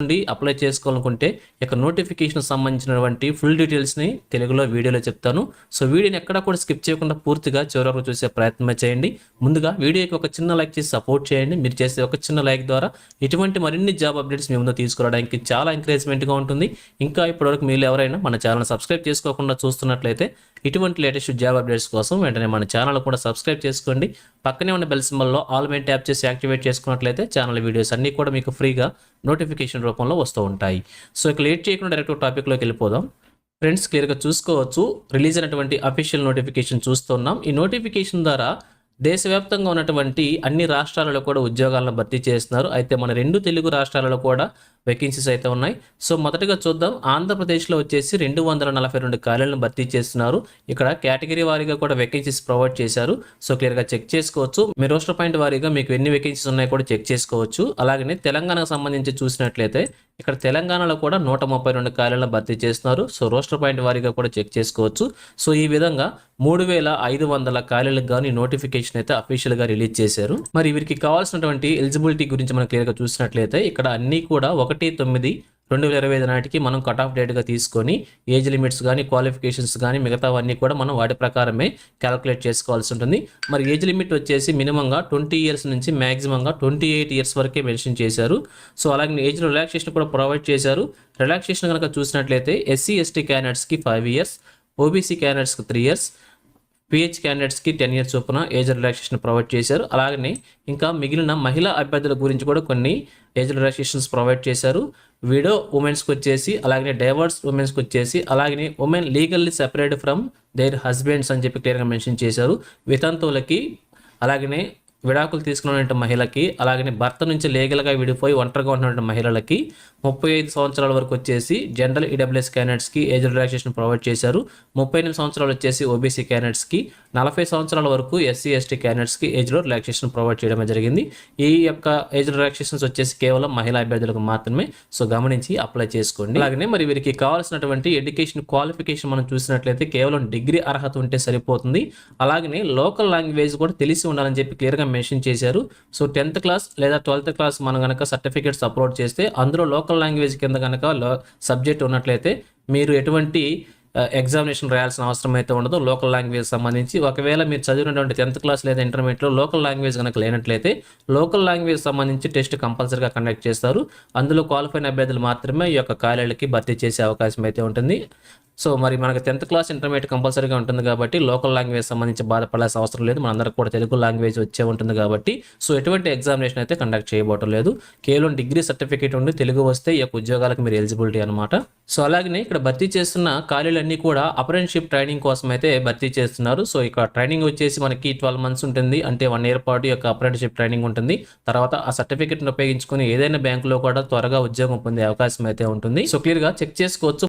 నుండి అప్లై చేసుకోవాలనుకుంటే ఇక నోటిఫికేషన్ సంబంధించినటువంటి ఫుల్ డీటెయిల్స్ని తెలుగులో వీడియోలో చెప్తాను. సో వీడియోని ఎక్కడా కూడా స్కిప్ చేయకుండా పూర్తిగా చివరి వరకు చూసే ప్రయత్నం చేయండి. ముందుగా వీడియోకి ఒక చిన్న లైక్ చేసి సపోర్ట్ చేయండి. మీరు చేసే ఒక చిన్న లైక్ ద్వారా ఇటువంటి మరిన్ని జాబ్ అప్డేట్స్ మీ ముందు తీసుకురావడానికి చాలా ఎంకరేజ్మెంట్గా ఉంటుంది. ఇంకా ఇప్పటివరకు మీరు ఎవరైనా మన ఛానల్ సబ్స్క్రైబ్ చేసుకోకుండా చూస్తున్నట్లయితే ఇటువంటి లేటెస్ట్ జాబ్ అప్డేట్స్ కోసం వెంటనే మన ఛానల్ కూడా సబ్స్క్రైబ్ చేసుకోండి. పక్కనే ఉన్న బెల్ సింబల్లో ఆల్ మీద ట్యాప్ చేసి యాక్టివేట్ చేసుకున్నట్లయితే ఛానల్ వీడియోస్ అన్నీ కూడా మీకు ఫ్రీగా నోటిఫికేషన్ రూపంలో వస్తూ ఉంటాయి. సో ఇక లేట్ చేయకుండా డైరెక్ట్ టాపిక్లోకి వెళ్ళిపోదాం. ఫ్రెండ్స్, క్లియర్గా చూసుకోవచ్చు, రిలీజ్ అయినటువంటి అఫీషియల్ నోటిఫికేషన్ చూస్తున్నాం. ఈ నోటిఫికేషన్ ద్వారా దేశవ్యాప్తంగా ఉన్నటువంటి అన్ని రాష్ట్రాలలో కూడా ఉద్యోగాలను భర్తీ చేస్తున్నారు. అయితే మన 2 తెలుగు రాష్ట్రాలలో కూడా వేకెన్సీస్ అయితే ఉన్నాయి. సో మొదటగా చూద్దాం. ఆంధ్రప్రదేశ్లో వచ్చేసి 242 ఖాళీలను భర్తీ చేస్తున్నారు. ఇక్కడ కేటగిరీ వారీగా కూడా వేకెన్సీస్ ప్రొవైడ్ చేశారు. సో క్లియర్గా చెక్ చేసుకోవచ్చు. మీ రోస్టర్ పాయింట్ వారీగా మీకు ఎన్ని వేకెన్సీస్ ఉన్నాయో కూడా చెక్ చేసుకోవచ్చు. అలాగనే తెలంగాణకు సంబంధించి చూసినట్లయితే ఇక్కడ తెలంగాణలో కూడా 132 ఖాళీలను భర్తీ చేస్తున్నారు. సో రోస్టర్ పాయింట్ వారీగా కూడా చెక్ చేసుకోవచ్చు. సో ఈ విధంగా 3500 ఖాళీలకు గాను నోటిఫికేషన్ అయితే అఫీషియల్గా రిలీజ్ చేశారు. మరి వీరికి కావాల్సినటువంటి ఎలిజిబిలిటీ గురించి మనం క్లియర్గా చూసినట్లయితే ఇక్కడ అన్నీ కూడా 1/9/2025 నాటికి మనం కట్ ఆఫ్ డేట్గా తీసుకొని ఏజ్ లిమిట్స్ కానీ క్వాలిఫికేషన్స్ కానీ మిగతావన్నీ కూడా మనం వాటి ప్రకారమే క్యాలిక్యులేట్ చేసుకోవాల్సి ఉంటుంది. మరి ఏజ్ లిమిట్ వచ్చేసి మినిమంగా 20 ఇయర్స్ నుంచి మ్యాక్సిమంగా 28 ఇయర్స్ వరకే మెన్షన్ చేశారు. సో అలాగే ఏజ్ రిలాక్సేషన్ కూడా ప్రొవైడ్ చేశారు. రిలాక్సేషన్ కనుక చూసినట్లయితే ఎస్సీ ఎస్టీ క్యాండిడేట్స్కి 5 ఇయర్స్, ఓబీసీ క్యాండిడేట్స్కి 3 ఇయర్స్, పిహెచ్ క్యాండిడేట్స్కి 10 ఇయర్స్ చొప్పున ఏజ్ రిలాక్సేషన్ ప్రొవైడ్ చేశారు. అలాగనే ఇంకా మిగిలిన మహిళా అభ్యర్థుల గురించి కూడా కొన్ని ఏజ్ రిలాక్సేషన్స్ ప్రొవైడ్ చేశారు. విడో ఉమెన్స్కి వచ్చేసి, అలాగే డైవర్స్ ఉమెన్స్కి వచ్చేసి, అలాగే women legally separate from there husbands అని చెప్పి క్లియర్గా మెన్షన్ చేశారు. వితంతువులకి, అలాగనే విడాకులు తీసుకున్నటువంటి మహిళకి, అలాగే భర్త నుంచి లీగల్గా విడిపోయి ఒంటరిగా ఉన్నటువంటి మహిళలకి 35 సంవత్సరాల వరకు వచ్చేసి జనరల్ ఈడబ్ల్యూఎస్ క్యాండిడేట్స్కి ఏజ్ రిలాక్సేషన్ ప్రొవైడ్ చేశారు. 38 సంవత్సరాలు వచ్చేసి ఓబీసీ క్యాండిడేట్స్కి, 40 సంవత్సరాల వరకు ఎస్సీ ఎస్టీ క్యాండిడేట్స్కి ఏజ్లో రిలాక్సేషన్ ప్రొవైడ్ చేయడం జరిగింది. ఈ యొక్క ఏజ్ రిలాక్సేషన్స్ వచ్చేసి కేవలం మహిళా అభ్యర్థులకు మాత్రమే. సో గమనించి అప్లై చేసుకోండి. అలాగే మరి వీరికి కావాల్సినటువంటి ఎడ్యుకేషన్ క్వాలిఫికేషన్ మనం చూసినట్లయితే కేవలం డిగ్రీ అర్హత ఉంటే సరిపోతుంది. అలాగే లోకల్ లాంగ్వేజ్ కూడా తెలిసి ఉండాలని చెప్పి క్లియర్గా మెన్షన్ చేశారు. సో 10th క్లాస్ లేదా 12th క్లాస్ మనం కనుక సర్టిఫికేట్స్ అప్లోడ్ చేస్తే అందులో లోకల్ లాంగ్వేజ్ కింద కనుక సబ్జెక్ట్ ఉన్నట్లయితే మీరు ఎటువంటి ఎగ్జామినేషన్ రాయాల్సిన అవసరం అయితే ఉండదు లోకల్ లాంగ్వేజ్ సంబంధించి. ఒకవేళ మీరు చదివినటువంటి 10th క్లాస్ లేదా ఇంటర్మీడియట్లో లోకల్ లాంగ్వేజ్ కనుక లేనట్లయితే లోకల్ లాంగ్వేజ్ సంబంధించి టెస్ట్ కంపల్సరీగా కండక్ట్ చేస్తారు. అందులో క్వాలిఫైన్ అభ్యర్థులు మాత్రమే ఈ యొక్క ఖాళీలకి భర్తీ చేసే అవకాశం అయితే ఉంటుంది. సో మరి మనకు 10th క్లాస్ ఇంటర్మీడియట్ కంపల్సరీగా ఉంటుంది కాబట్టి లోకల్ లాంగ్వేజ్ సంబంధించి బాధపడాల్సిన అవసరం లేదు. మనందరికి కూడా తెలుగు లాంగ్వేజ్ వచ్చే ఉంటుంది కాబట్టి సో ఎటువంటి ఎగ్జామినేషన్ అయితే కండక్ట్ చేయబోవటం లేదు. కేవలం డిగ్రీ సర్టిఫికేట్ ఉండి తెలుగు వస్తే ఈ యొక్క ఉద్యోగాలకు మీరు ఎలిజిబిలిటీ అనమాట. సో అలాగే ఇక్కడ భర్తీ చేస్తున్న ఖాళీలన్నీ కూడా అప్రెంటిస్‌షిప్ ట్రైనింగ్ కోసం అయితే భర్తీ చేస్తున్నారు. సో ఇక్కడ ట్రైనింగ్ వచ్చేసి మనకి 12 మంత్స్ ఉంటుంది. అంటే 1 ఇయర్ పాటు యొక్క అప్రెంటిస్‌షిప్ ట్రైనింగ్ ఉంటుంది. తర్వాత ఆ సర్టిఫికేట్ని ఉపయోగించుకొని ఏదైనా బ్యాంకులో కూడా త్వరగా ఉద్యోగం పొందే అవకాశం అయితే ఉంటుంది. సో క్లియర్గా చెక్ చేసుకోవచ్చు.